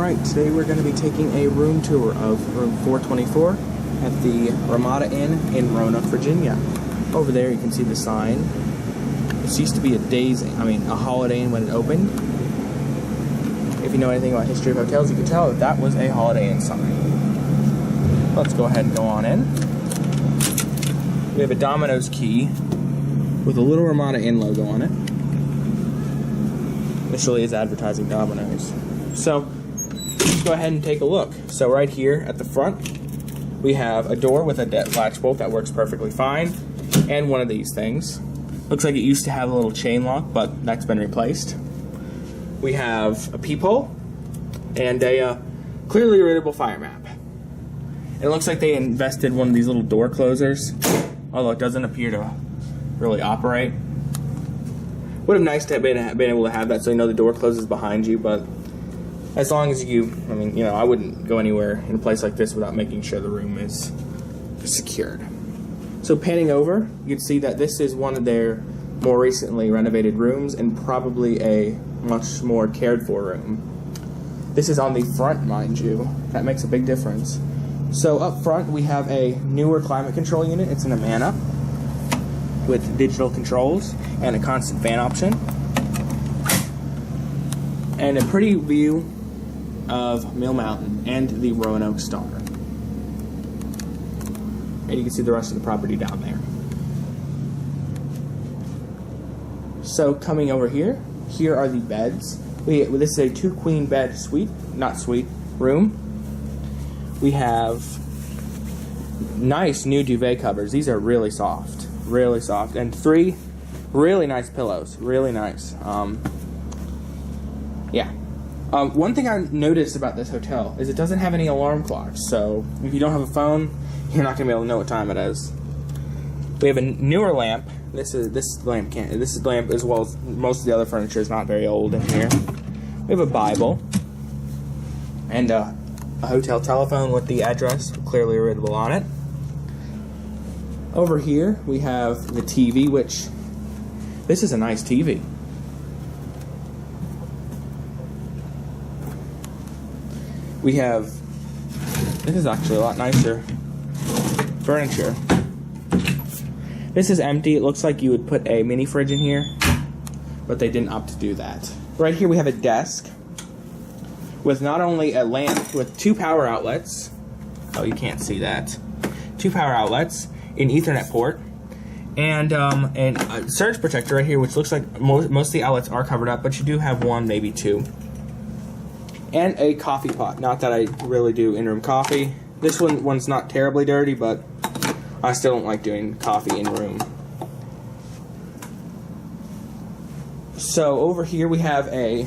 Alright, today we're going to be taking a room tour of room 424 at the Ramada Inn in Roanoke, Virginia. Over there you can see the sign. This used to be a a Holiday Inn when it opened. If you know anything about history of hotels, you can tell that that was a Holiday Inn sign. Let's go ahead and go on in. We have a Domino's key with a little Ramada Inn logo on it. This really is advertising Domino's. So, let's go ahead and take a look. So right here at the front, we have a door with a latch bolt that works perfectly fine, and one of these things. Looks like it used to have a little chain lock, but that's been replaced. We have a peephole and a clearly readable fire map. And it looks like they invested one of these little door closers, although it doesn't appear to really operate. Would have nice to have been able to have that so you know the door closes behind you, but as long as I wouldn't go anywhere in a place like this without making sure the room is secured. So panning over, you can see that this is one of their more recently renovated rooms and probably a much more cared for room. This is on the front, mind you. That makes a big difference. So up front, we have a newer climate control unit. It's an Amana with digital controls and a constant fan option. And a pretty view of Mill Mountain and the Roanoke Star. And you can see the rest of the property down there. So coming over here, here are the beds. This is a 2-queen bed room. We have nice new duvet covers. These are really soft, and 3 really nice pillows, really nice. One thing I noticed about this hotel is it doesn't have any alarm clocks, so if you don't have a phone, you're not going to be able to know what time it is. We have a newer lamp. This lamp, as well as most of the other furniture, is not very old in here. We have a Bible and a hotel telephone with the address clearly readable on it. Over here we have the TV, which this is a nice TV. This is actually a lot nicer furniture. This is empty. It looks like you would put a mini fridge in here, but they didn't opt to do that. Right here we have a desk with not only a lamp with 2 power outlets. Oh, you can't see that. 2 power outlets, an Ethernet port, and a surge protector right here, which looks like most of the outlets are covered up, but you do have 1, maybe 2. And a coffee pot. Not that I really do in-room coffee. This one's not terribly dirty, but I still don't like doing coffee in-room. So over here we have a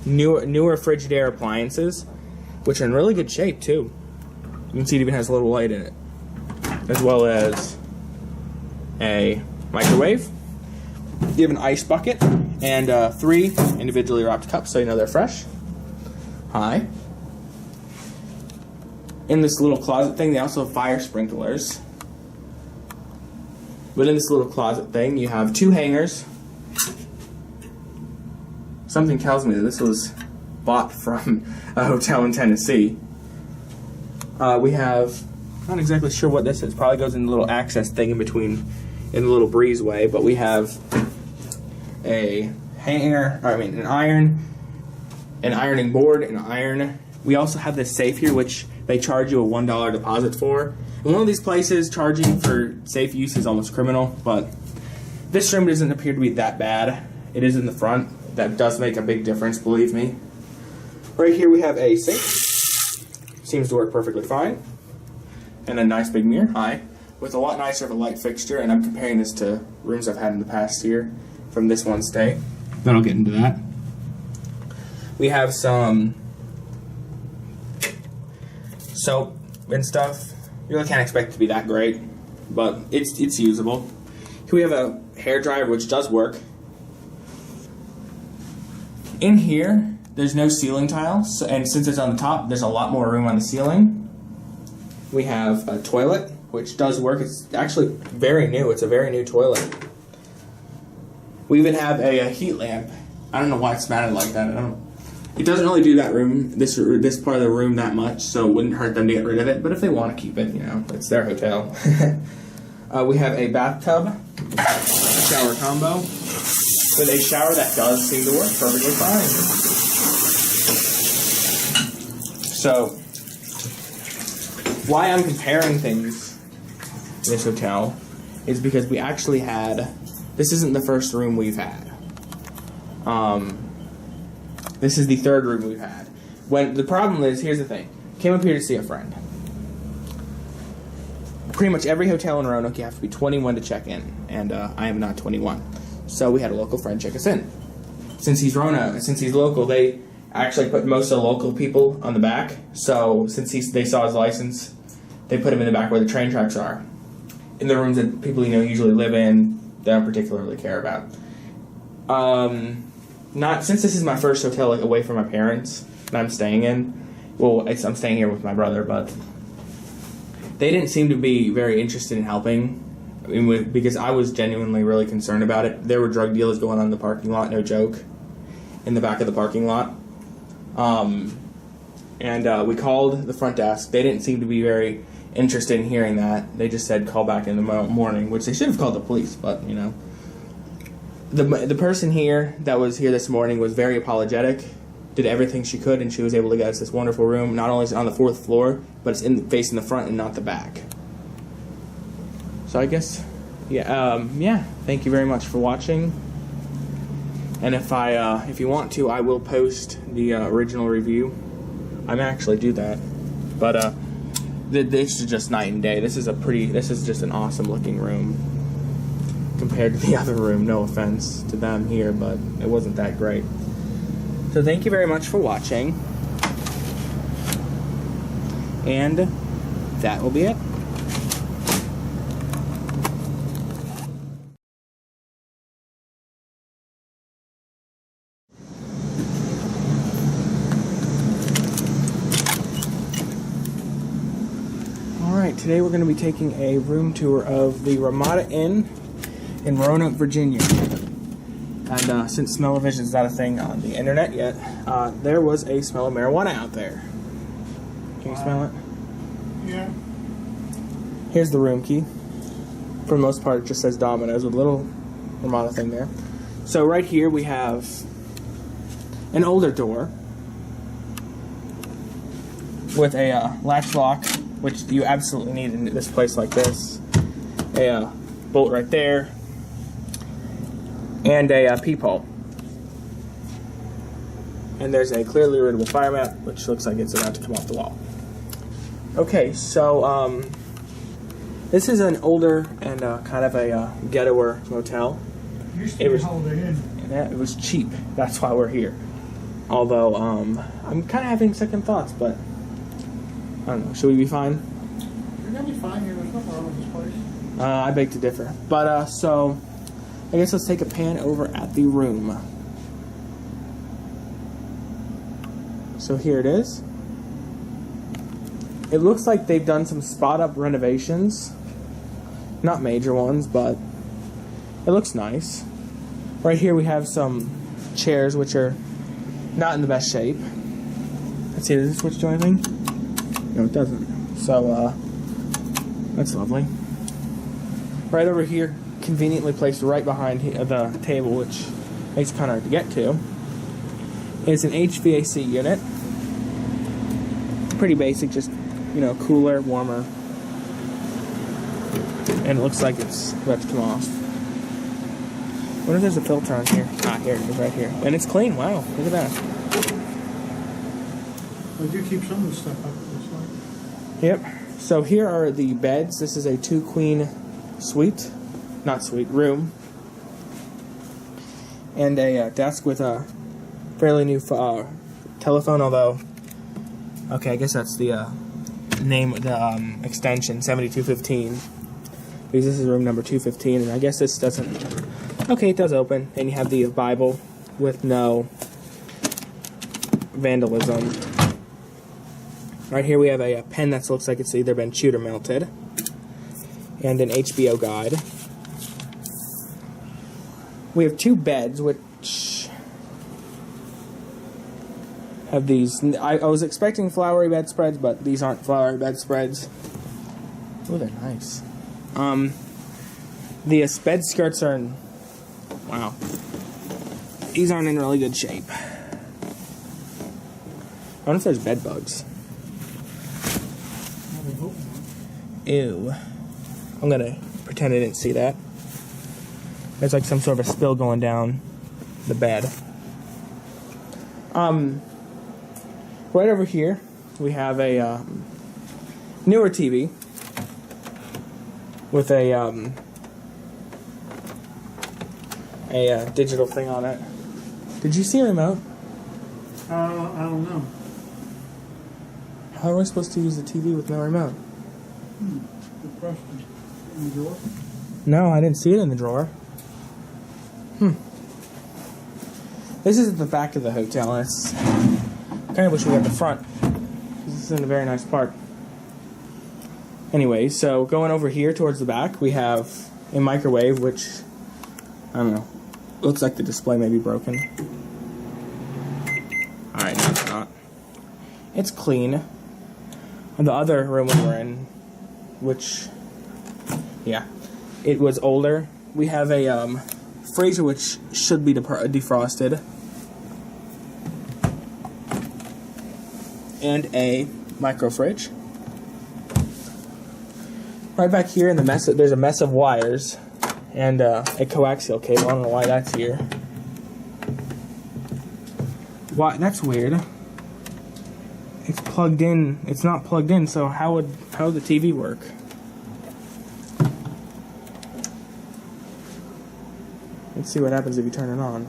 newer Frigidaire appliances, which are in really good shape too. You can see it even has a little light in it, as well as a microwave. You have an ice bucket and 3 individually wrapped cups, so you know they're fresh. Hi. In this little closet thing, they also have fire sprinklers. But in this little closet thing, you have 2 hangers. Something tells me that this was bought from a hotel in Tennessee. We have, not exactly sure what this is. Probably goes in the little access thing in between, in the little breezeway. But we have a hanger, an iron, an ironing board, an iron. We also have this safe here, which they charge you a $1 deposit for. And one of these places, charging for safe use is almost criminal, but this room doesn't appear to be that bad. It is in the front. That does make a big difference, believe me. Right here we have a sink. Seems to work perfectly fine. And a nice big mirror, with a lot nicer of a light fixture, and I'm comparing this to rooms I've had in the past here from this one stay. Then I'll get into that. We have some soap and stuff. You really can't expect it to be that great, but it's usable. Here we have a hair dryer, which does work. In here, there's no ceiling tiles, and since it's on the top, there's a lot more room on the ceiling. We have a toilet, which does work. It's actually very new. It's a very new toilet. We even have a heat lamp. I don't know why it's mounted like that. It doesn't really do that room, this part of the room that much, so it wouldn't hurt them to get rid of it. But if they want to keep it, you know, it's their hotel. We have a bathtub, shower combo, with a shower that does seem to work perfectly fine. So, why I'm comparing things in this hotel is because we actually had, this isn't the first room we've had. This is the third room we've had. When the problem is, here's the thing. Came up here to see a friend. Pretty much every hotel in Roanoke, you have to be 21 to check in, and I am not 21. So we had a local friend check us in. Since he's local, they actually put most of the local people on the back. So since they saw his license, they put him in the back where the train tracks are. In the rooms that people usually live in, they don't particularly care about. Since this is my first hotel away from my parents that I'm staying in. Well, I'm staying here with my brother, but they didn't seem to be very interested in helping. Because I was genuinely really concerned about it. There were drug dealers going on in the parking lot, no joke, in the back of the parking lot. We called the front desk. They didn't seem to be very interested in hearing that. They just said call back in the morning, which they should have called the police, but The person here that was here this morning was very apologetic, did everything she could, and she was able to get us this wonderful room. Not only is it on the 4th floor, but it's facing the front and not the back. So I guess, thank you very much for watching. And if you want to, I will post the original review. I may actually do that, but this is just night and day. This is just an awesome looking room compared to the other room. No offense to them here, but it wasn't that great. So thank you very much for watching, and that will be it. Alright, today we're going to be taking a room tour of the Ramada Inn in Roanoke, Virginia. And since smell-o-vision is not a thing on the internet yet, there was a smell of marijuana out there. Can you smell it? Yeah. Here's the room key. For the most part, it just says Domino's with a little Ramada thing there. So right here we have an older door with a latch lock, which you absolutely need in this place like this. A bolt right there, and a peephole. And there's a clearly readable fire mat, which looks like it's about to come off the wall. Okay, so this is an older and kind of a ghettoer motel. It was Holiday Inn. Yeah, it was cheap. That's why we're here. Although I'm kind of having second thoughts, but I don't know. Should we be fine? You're gonna be fine here. There's nothing wrong with this place. I beg to differ. But so I guess let's take a pan over at the room. So here it is. It looks like they've done some spot-up renovations. Not major ones, but it looks nice. Right here we have some chairs which are not in the best shape. Let's see, does it switch to anything? No, it doesn't. So, that's lovely. Right over here, conveniently placed right behind the table, which makes it kind of hard to get to, is an HVAC unit. Pretty basic, just, cooler, warmer. And it looks like it's about to come off. I wonder if there's a filter on here. Ah, here it is, right here. And it's clean, wow, look at that. They do keep some of the stuff up this way. Yep. So here are the beds. This is a 2-queen suite. Not suite, room. And a desk with a fairly new telephone, although... Okay, I guess that's the name, the extension, 7215. Because this is room number 215, and I guess this doesn't... Okay, it does open, and you have the Bible with no vandalism. Right here we have a pen that looks like it's either been chewed or melted, and an HBO guide. We have 2 beds, which Have these. I was expecting flowery bedspreads, but these aren't flowery bedspreads. Oh, they're nice. The bed skirts are in... Wow. These aren't in really good shape. I wonder if there's bed bugs. Ew. I'm gonna pretend I didn't see that. There's like some sort of a spill going down the bed. Right over here, we have a newer TV with a digital thing on it. Did you see a remote? I don't know. How are we supposed to use the TV with no remote? Good question. In the drawer? No, I didn't see it in the drawer. This is at the back of the hotel, and it's kind of wish we were at the front, because this is in a very nice part. Anyway, so going over here towards the back, we have a microwave, which, I don't know, looks like the display may be broken. Alright, no, it's not. It's clean. The other room we were in, which, yeah, it was older. We have a freezer which should be defrosted, and a micro fridge. Right back here in the mess, there's a mess of wires and a coaxial cable. I don't know why that's here. Why? That's weird. It's plugged in. It's not plugged in. So how would the TV work? Let's see what happens if you turn it on.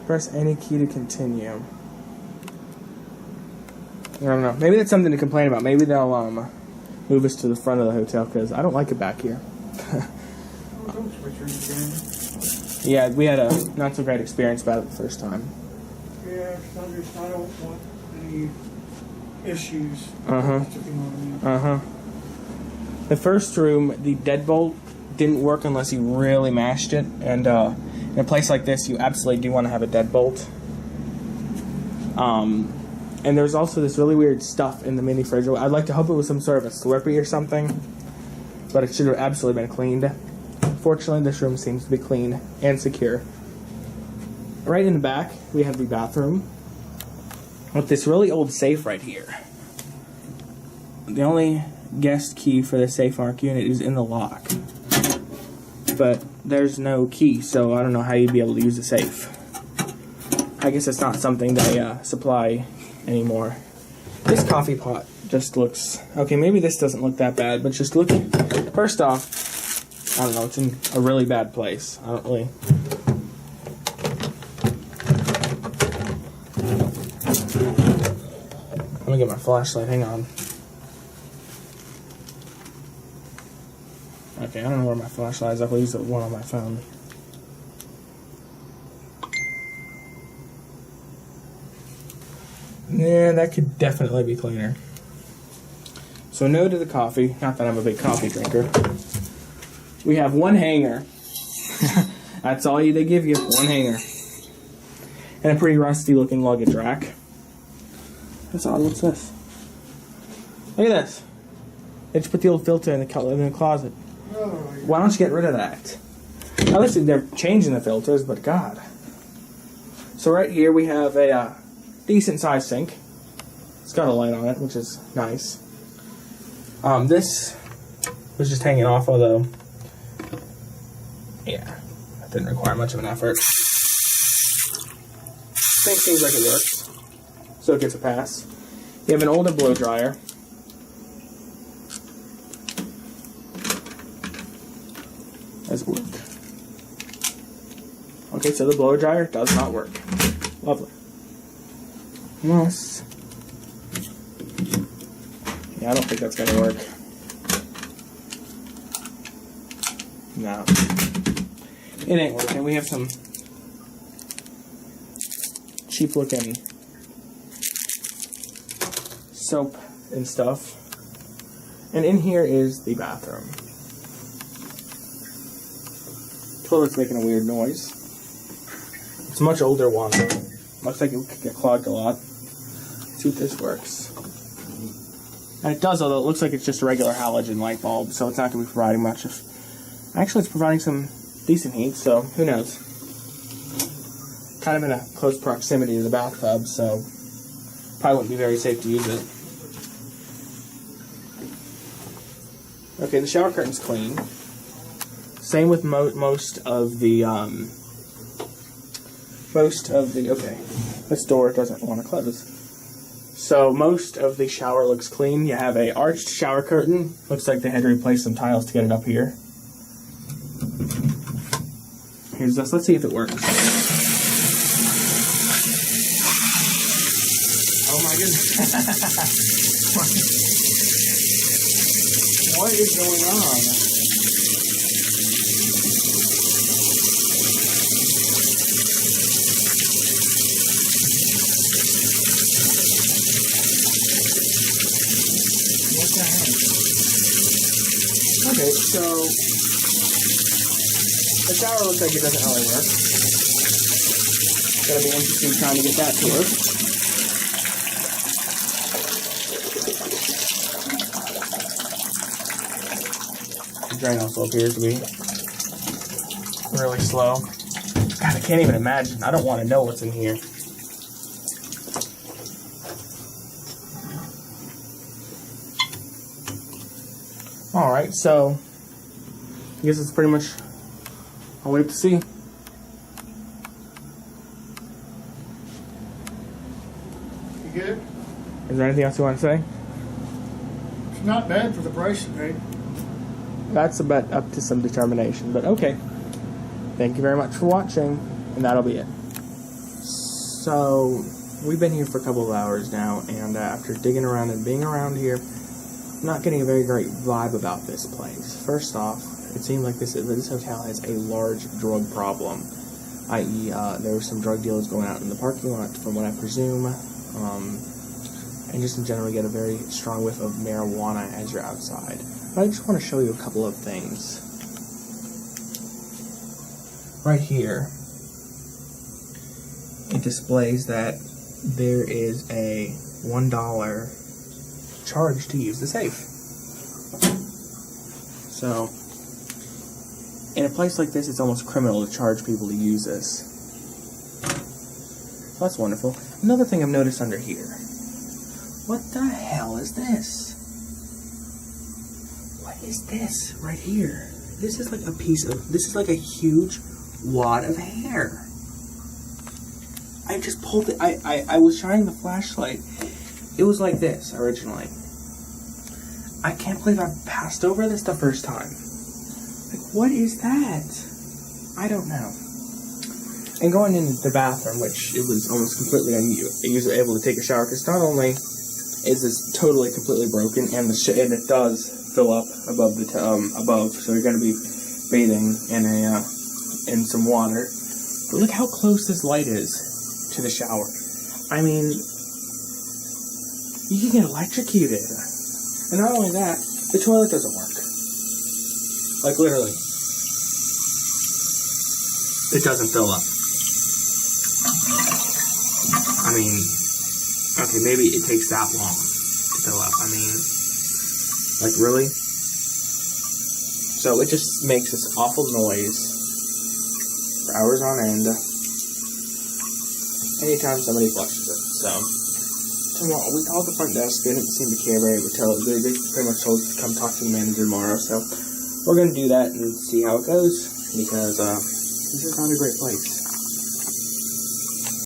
Press any key to continue. I don't know. Maybe that's something to complain about. Maybe they'll move us to the front of the hotel, because I don't like it back here. Yeah, we had a not so great experience about it the first time. Yeah, I don't want any issues. The first room, the deadbolt didn't work unless you really mashed it, and in a place like this, you absolutely do want to have a deadbolt. And there's also this really weird stuff in the mini fridge. I'd like to hope it was some sort of a Slurpee or something, but it should have absolutely been cleaned. Fortunately, this room seems to be clean and secure. Right in the back, we have the bathroom with this really old safe right here. The only guest key for the safe arc unit is in the lock, but there's no key, so I don't know how you'd be able to use the safe. I guess it's not something they supply anymore. This coffee pot just looks... Okay, maybe this doesn't look that bad, but just look... First off, I don't know, it's in a really bad place. I don't really... Let me get my flashlight, hang on. Okay, I don't know where my flashlight is. I'll use the one on my phone. Yeah, that could definitely be cleaner. So no to the coffee. Not that I'm a big coffee drinker. We have one hanger. That's all they give you. One hanger. And a pretty rusty looking luggage rack. That's odd. What's this? Look at this. They just put the old filter in the closet. Why don't you get rid of that? At least they're changing the filters, but God. So right here we have a decent sized sink. It's got a light on it, which is nice. This was just hanging off, although, yeah, that didn't require much of an effort. Sink seems like it works, so it gets a pass. You have an older blow dryer. Does it work? Okay, so the blow dryer does not work. Lovely. Yes. Yeah, I don't think that's going to work. No. It ain't working. We have some cheap looking soap and stuff. And in here is the bathroom. Toilet's making a weird noise. It's a much older one. Looks like it could get clogged a lot. Let's see if this works. And it does, although it looks like it's just a regular halogen light bulb, so it's not going to be providing much. Actually, it's providing some decent heat, so who knows. Kind of in a close proximity to the bathtub, so probably wouldn't be very safe to use it. Okay, the shower curtain's clean. Same with most of the, okay, this door doesn't want to close. So most of the shower looks clean. You have a arched shower curtain. Looks like they had to replace some tiles to get it up here. Here's this. Let's see if it works. Oh my goodness. What is going on? What the heck? Okay, so the shower looks like it doesn't really work. It's gonna be interesting trying to get that to work. The drain also appears to be really slow. God, I can't even imagine. I don't want to know what's in here. Alright, so I guess it's pretty much, I'll wait to see. You get it? Is there anything else you want to say? It's not bad for the price you paid. That's about up to some determination, but okay. Thank you very much for watching, and that'll be it. So, we've been here for a couple of hours now, and after digging around and being around here, I'm not getting a very great vibe about this place. First off, it seems like this hotel has a large drug problem, i.e. There were some drug dealers going out in the parking lot, from what I presume, and just in general get a very strong whiff of marijuana as you're outside. But I just want to show you a couple of things. Right here, it displays that there is a $1 charge to use the safe. So, in a place like this, it's almost criminal to charge people to use this. So that's wonderful. Another thing I've noticed under here. What the hell is this? What is this right here? This is like a this is like a huge wad of hair. I just pulled it, I was shining the flashlight. It was like this originally. I can't believe I passed over this the first time. Like, what is that? I don't know. And going into the bathroom, which it was almost completely unusable, able to take a shower, because not only is this totally completely broken, and it does fill up above the above, so you're going to be bathing in some water. But look how close this light is to the shower. I mean, you can get electrocuted. And not only that, the toilet doesn't work. Like, literally. It doesn't fill up. I mean, okay, maybe it takes that long to fill up. I mean, like, really? So it just makes this awful noise for hours on end anytime somebody flushes it. So tomorrow, we called the front desk. They didn't seem to care very much. They pretty much told us to come talk to the manager tomorrow. So we're going to do that and see how it goes, because this is not a great place.